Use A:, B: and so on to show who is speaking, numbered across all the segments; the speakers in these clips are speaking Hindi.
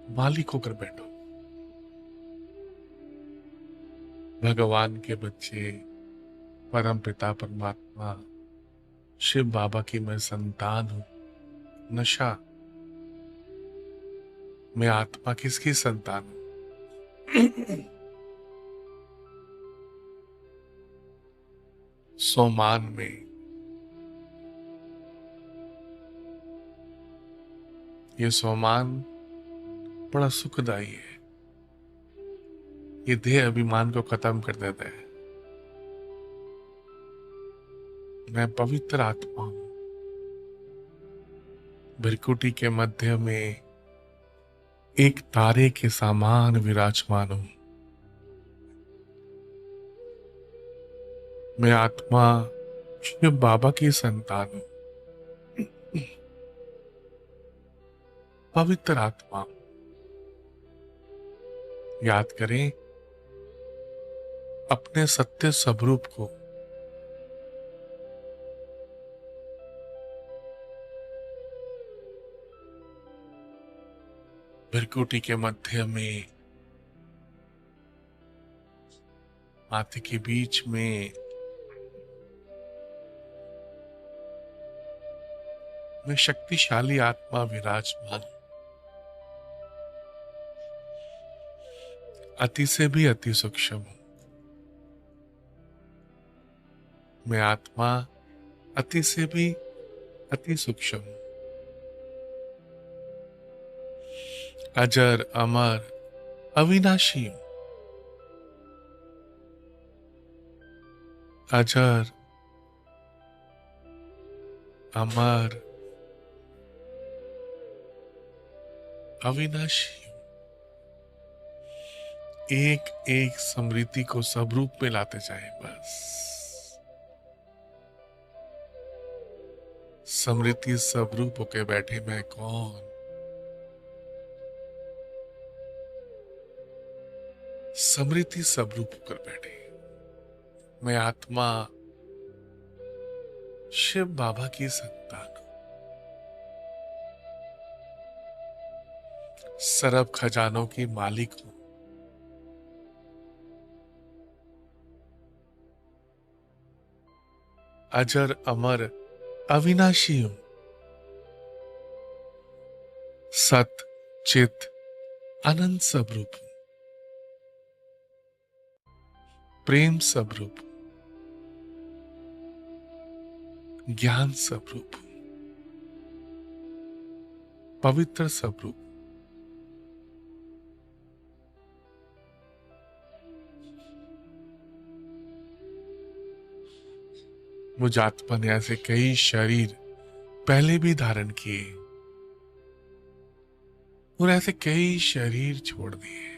A: मालिक होकर बैठो। भगवान के बच्चे, परम पिता परमात्मा शिव बाबा की मैं संतान हूं। नशा, मैं आत्मा किसकी संतान हूं? सोमान में ये सोमान बड़ा सुखदाई है। ये देह अभिमान को खत्म कर देता है। मैं पवित्र आत्मा हूं। भृकुटी के मध्य में एक तारे के समान विराजमान हूं। मैं आत्मा शिव बाबा की संतान हूं। पवित्र आत्मा। याद करें अपने सत्य स्वरूप को। भृकुटी के मध्य में, हाथी के बीच में मैं शक्तिशाली आत्मा विराजमान। अति से भी अति सूक्ष्म हूं। मैं आत्मा अति से भी अति सूक्ष्म हूं। अजर अमर अविनाशी हूं। अजर अमर अविनाशी हूं। एक एक स्मृति को स्वरूप में लाते जाए बस। स्मृति स्वरूप होके बैठे मैं कौन। स्मृति स्वरूप होकर बैठे मैं आत्मा शिव बाबा की संतान हूं। सरब खजानों की मालिक हूं। अजर अमर अविनाशी हूं। सत चित अनंत स्वरूप हूं। प्रेम स्वरूप हूं। ज्ञान स्वरूप हूं। पवित्र स्वरूप। मुझ आत्मा ने ऐसे कई शरीर पहले भी धारण किए और ऐसे कई शरीर छोड़ दिए।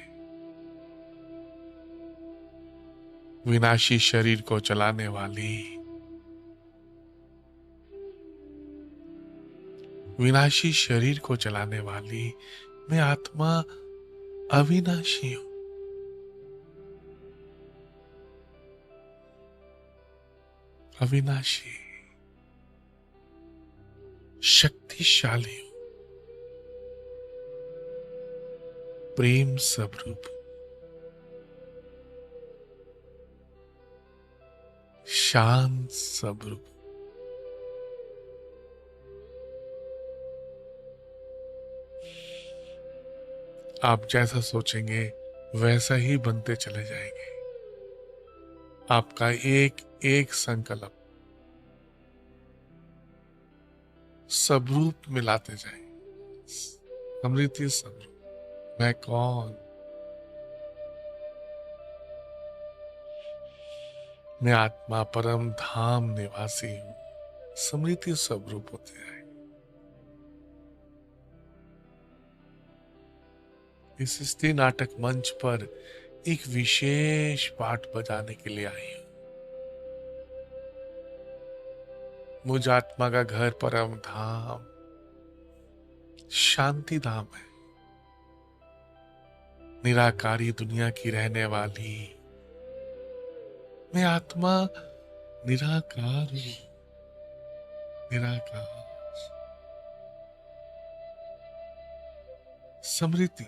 A: विनाशी शरीर को चलाने वाली, विनाशी शरीर को चलाने वाली मैं आत्मा अविनाशी हूं। अविनाशी, शक्तिशाली हूं। प्रेम स्वरूप, शांत स्वरूप। आप जैसा सोचेंगे वैसा ही बनते चले जाएंगे। आपका एक एक संकल्प स्वरूप मिलाते जाए। स्मृति स्वरूप। मैं कौन। मैं आत्मा परम धाम निवासी हूं। स्मृति स्वरूप होते हैं। इस स्त्री नाटक मंच पर एक विशेष पाठ बजाने के लिए आई हूं। मुझ आत्मा का घर परम धाम, शांति धाम है। निराकारी दुनिया की रहने वाली मैं आत्मा निराकार हूं। निराकार, स्मृति,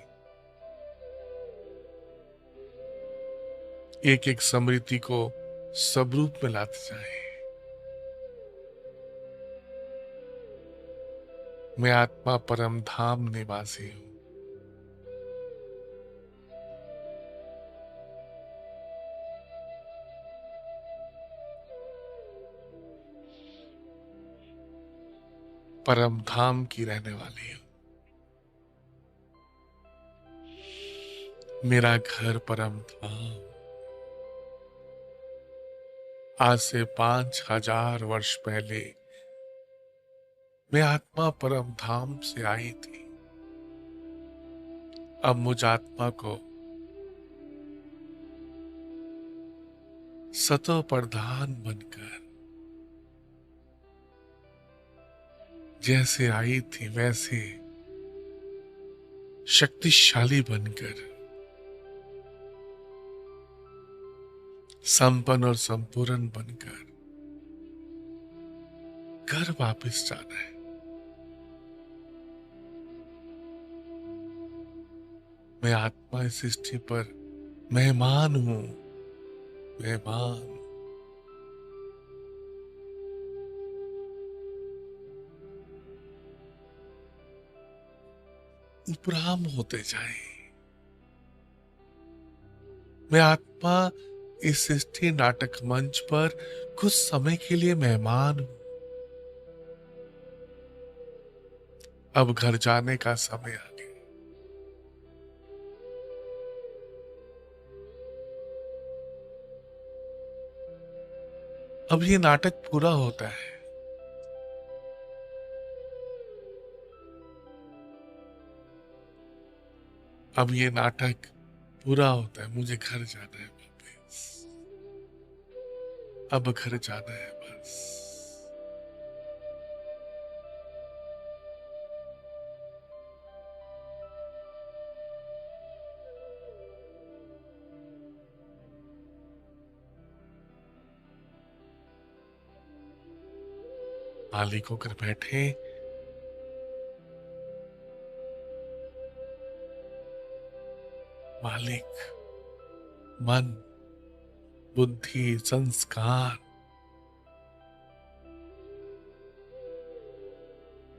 A: एक एक स्मृति को सब रूप में लाते जाए। मैं आत्मा परम धाम निवासी हूं। परम धाम की रहने वाली हूं। मेरा घर परम धाम। आज से 5000 वर्ष पहले मैं आत्मा परम धाम से आई थी। अब मुझ आत्मा को सतो प्रधान बनकर जैसे आई थी वैसे शक्तिशाली बनकर संपन्न और संपूर्ण बनकर घर वापस जाना है। मैं आत्मा इस सृष्टि पर मेहमान हूं, मेहमान। उपराम होते जाए। मैं आत्मा इस सृष्टि नाटक मंच पर कुछ समय के लिए मेहमान हूं। अब घर जाने का समय आ गया। अब ये नाटक पूरा होता है। अब ये नाटक पूरा होता है। मुझे घर जाना है वापस। अब घर जाना है बस। मालिक होकर बैठे। मालिक मन, बुद्धि, संस्कार,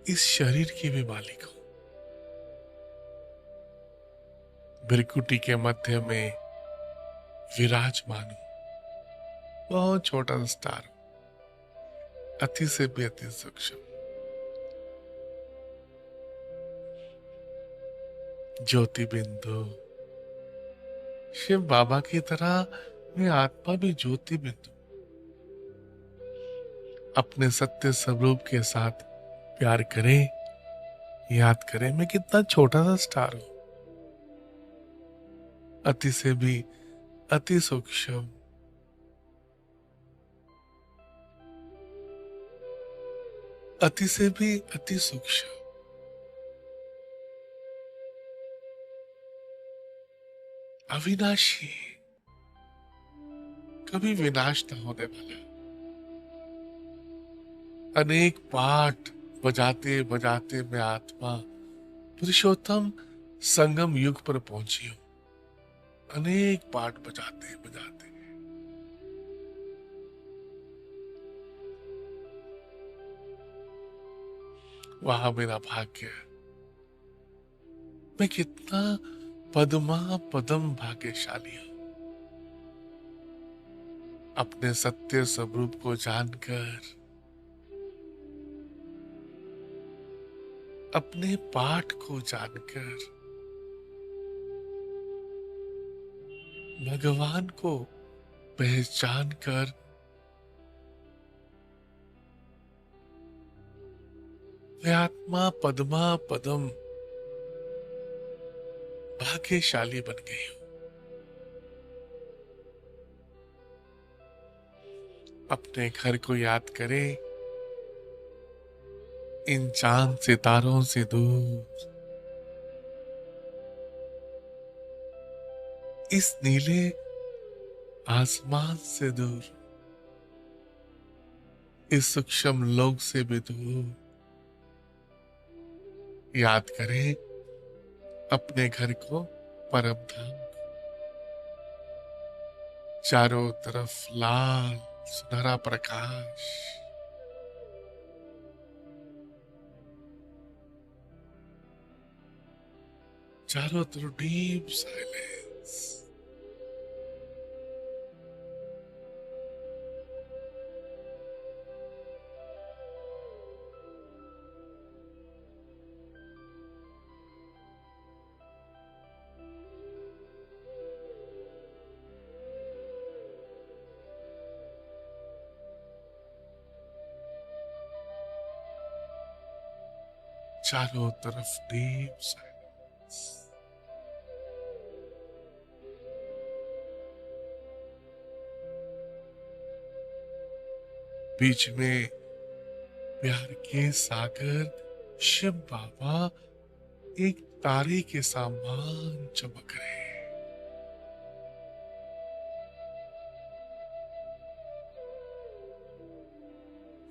A: इस शरीर की भी मालिक हो। भृकुटी के मध्य में विराजमान हूं। बहुत छोटा सा स्टार हूं, अति से भी अति सूक्ष्म। ज्योति बिंदु, शिव बाबा की तरह मैं आत्मा भी ज्योति बिंदु। अपने सत्य स्वरूप के साथ प्यार करें, याद करें मैं कितना छोटा सा स्टार हूं, अति से भी अति सूक्ष्म। अति से भी अति सूक्ष्म। अविनाशी, कभी विनाश न होने वाला। अनेक पाठ बजाते बजाते मैं आत्मा पुरुषोत्तम संगम युग पर पहुंची हूं। अनेक पाठ बजाते बजाते वहां मेरा भाग्य। मैं कितना पद्मा पदम भाग्यशाली हूं। अपने सत्य स्वरूप को जानकर, अपने पाठ को जानकर भगवान को पहचान कर मैं आत्मा पद्मा पदम भाग्यशाली बन गई हूं। अपने घर को याद करें, इन चांद सितारों से दूर, इस नीले आसमान से दूर, इस सूक्ष्म लोक से भी दूर। याद करें अपने घर को, परम धाम। चारों तरफ लाल सुनहरा प्रकाश, चारों तरफ डीप साइलेंस। चारों तरफ डीप साइलेंस। बीच में प्यार के सागर शिव बाबा एक तारे के समान चमक रहे हैं।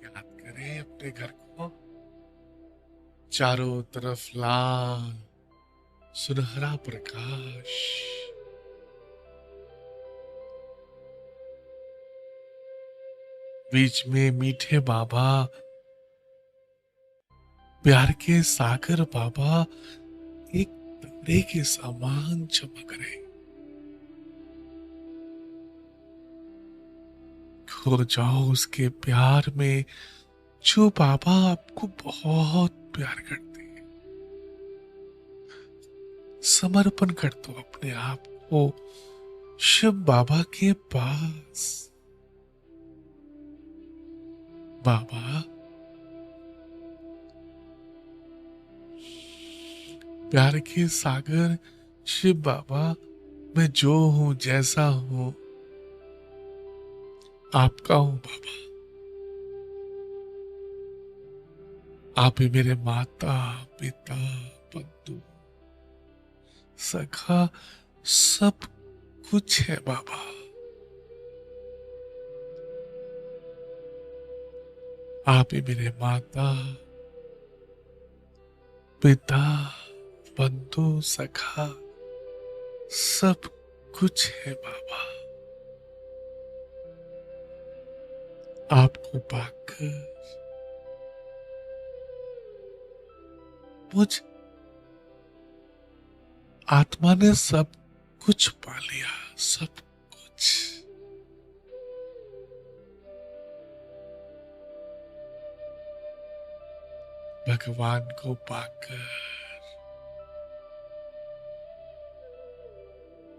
A: याद करें अपने घर को, चारों तरफ लाल सुनहरा प्रकाश, बीच में मीठे बाबा, प्यार के सागर बाबा एक तारे के समान चमक रहे। खो जाओ उसके प्यार में, जो बाबा आपको बहुत प्यार करते हैं। समर्पण कर दो अपने आप को शिव बाबा के पास। बाबा, प्यार के सागर शिव बाबा, मैं जो हूं, जैसा हूं, आपका हूं बाबा। आप ही मेरे माता पिता बंधु सखा सब कुछ है बाबा। आप ही मेरे माता पिता बंधु सखा सब कुछ है बाबा। आपको पाकर मुझ आत्मा ने सब कुछ पा लिया, सब कुछ। भगवान को पाकर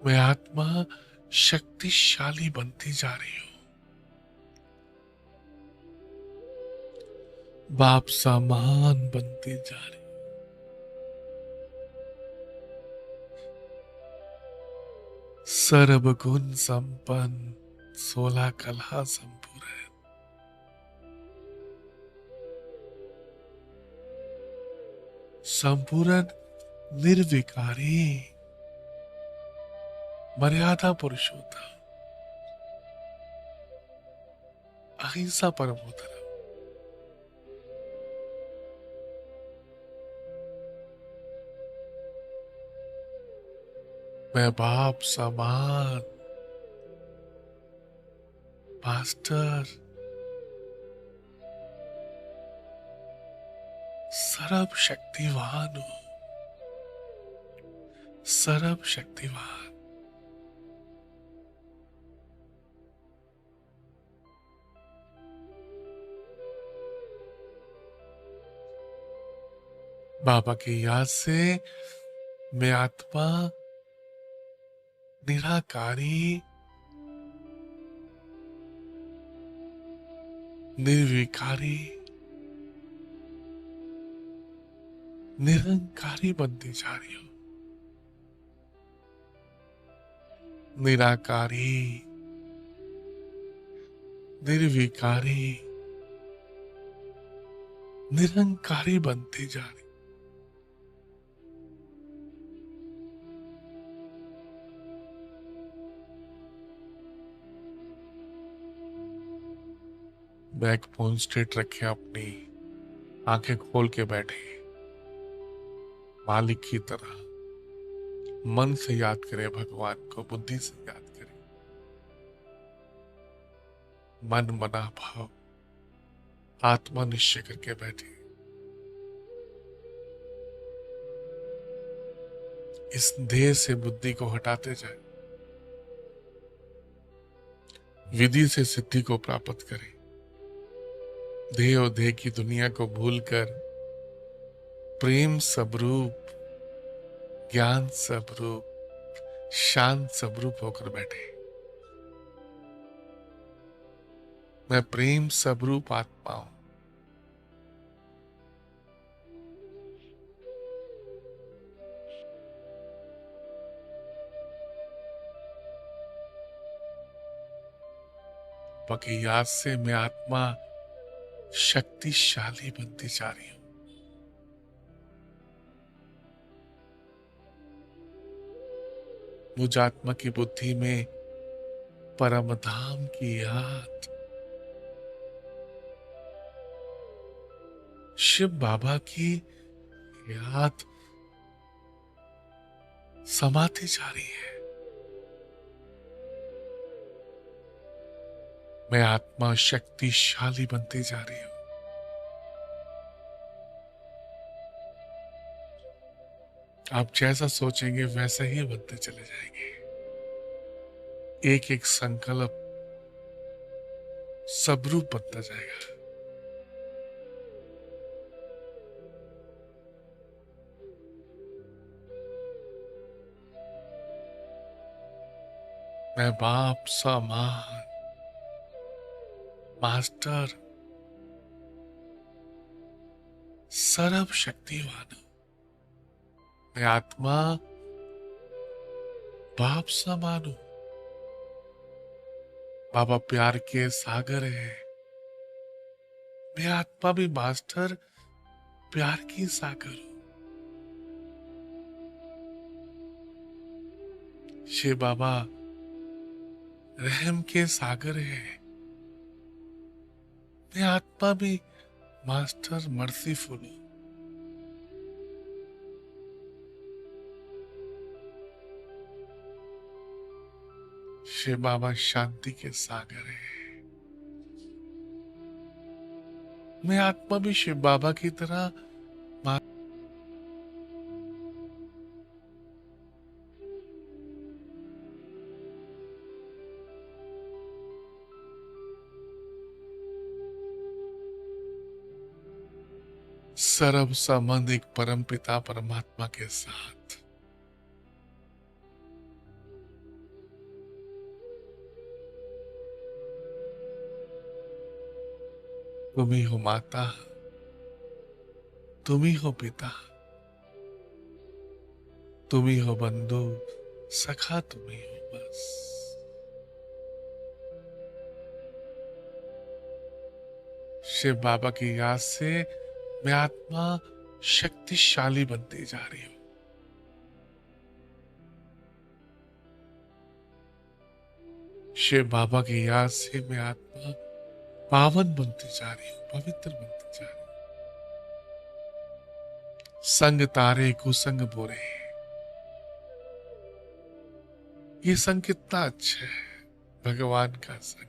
A: मैं आत्मा शक्तिशाली बनती जा रही हूं। बाप समान बनती जा रही हूं। सर्व गुण संपन्न, 16 कला संपूर्ण, संपूर्ण निर्विकारी, मर्यादा पुरुषोत्तम, अहिंसा परमो धर्म। मैं बाप समान मास्टर, सर्व शक्तिवान हूं, सर्व शक्तिवान। बाबा की याद से मैं आत्मा निराकारी, निर्विकारी, निरंकारी बनती जा रही हूं। निराकारी, निर्विकारी, निरंकारी बनती जा रही। बैक बोन स्ट्रेट रखे, अपनी आंखें खोल के बैठे मालिक की तरह। मन से याद करें भगवान को, बुद्धि से याद करें, मन मना भाव आत्मा निश्चय करके बैठे। इस देह से बुद्धि को हटाते जाए, विधि से सिद्धि को प्राप्त करें। देह और देह की दुनिया को भूलकर प्रेम स्वरूप, ज्ञान स्वरूप, शांत स्वरूप होकर बैठे। मैं प्रेम स्वरूप आत्मा हूं। बाकी याद से मैं आत्मा शक्तिशाली बनती जा रही हूं। मुझ आत्मा की बुद्धि में परम धाम की याद, शिव बाबा की याद समाती जा रही है। मैं आत्मा शक्तिशाली बनती जा रही हूं। आप जैसा सोचेंगे वैसा ही बनते चले जाएंगे। एक एक संकल्प सबरूप बनता जाएगा। मैं बाप समान मास्टर सर्व शक्तिवान हूं। मैं आत्मा बाप समान हूं। बाबा प्यार के सागर है। मैं आत्मा भी मास्टर प्यार की सागर हूं। शिव बाबा रहम के सागर है। मैं आत्मा भी मास्टर मर्सीफुल हूं। शिव बाबा शांति के सागर है। मैं आत्मा भी शिव बाबा की तरह सर्व संबंध एक परम पिता परमात्मा के साथ। तुम ही हो माता, तुम ही हो पिता, तुम ही हो बंधु सखा, तुम ही हो बस। शिव बाबा की याद से मैं आत्मा शक्तिशाली बनती जा रही हूं। शिव बाबा की याद से मैं आत्मा पावन बनती जा रही हूं, पवित्र बनती जा रही हूं। संग तारे कुसंग बोरे, ये संग कितना अच्छा है, भगवान का संग।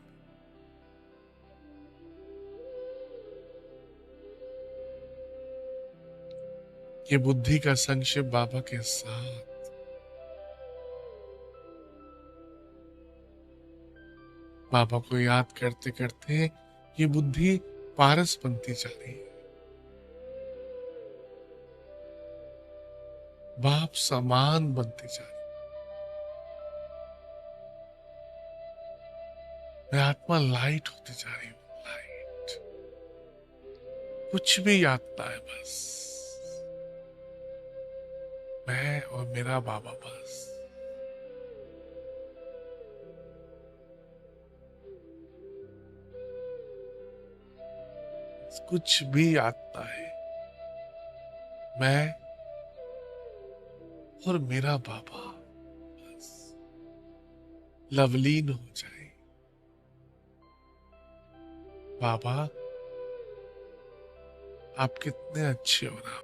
A: ये बुद्धि का संग शिव बाबा के साथ। बाबा को याद करते करते ये बुद्धि पारस बनती जा रही है। बाप समान बनती जा रही है। मैं आत्मा लाइट होती जा रही हूं, लाइट। कुछ भी याद ना है, बस मैं और मेरा बाबा, बस। कुछ भी याद ना है, मैं और मेरा बाबा, बस लवलीन हो जाए। बाबा आप कितने अच्छे हो ना।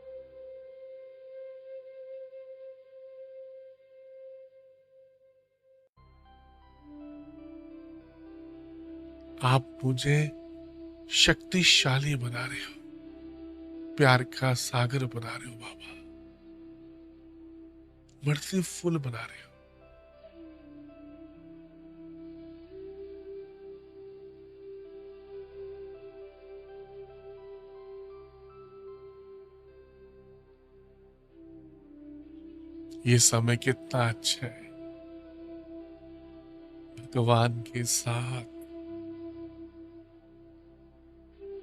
A: आप मुझे शक्तिशाली बना रहे हो, प्यार का सागर बना रहे हो बाबा, मर्सीफुल बना रहे हो। ये समय कितना अच्छा है भगवान के साथ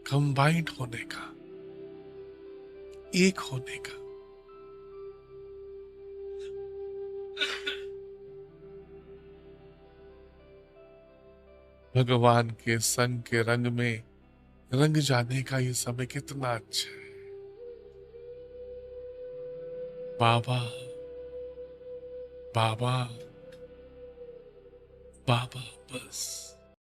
A: कंबाइंड होने का, एक होने का। भगवान के संग के रंग में रंग जाने का ये समय कितना अच्छा है बाबा, बाबा, बाबा बस।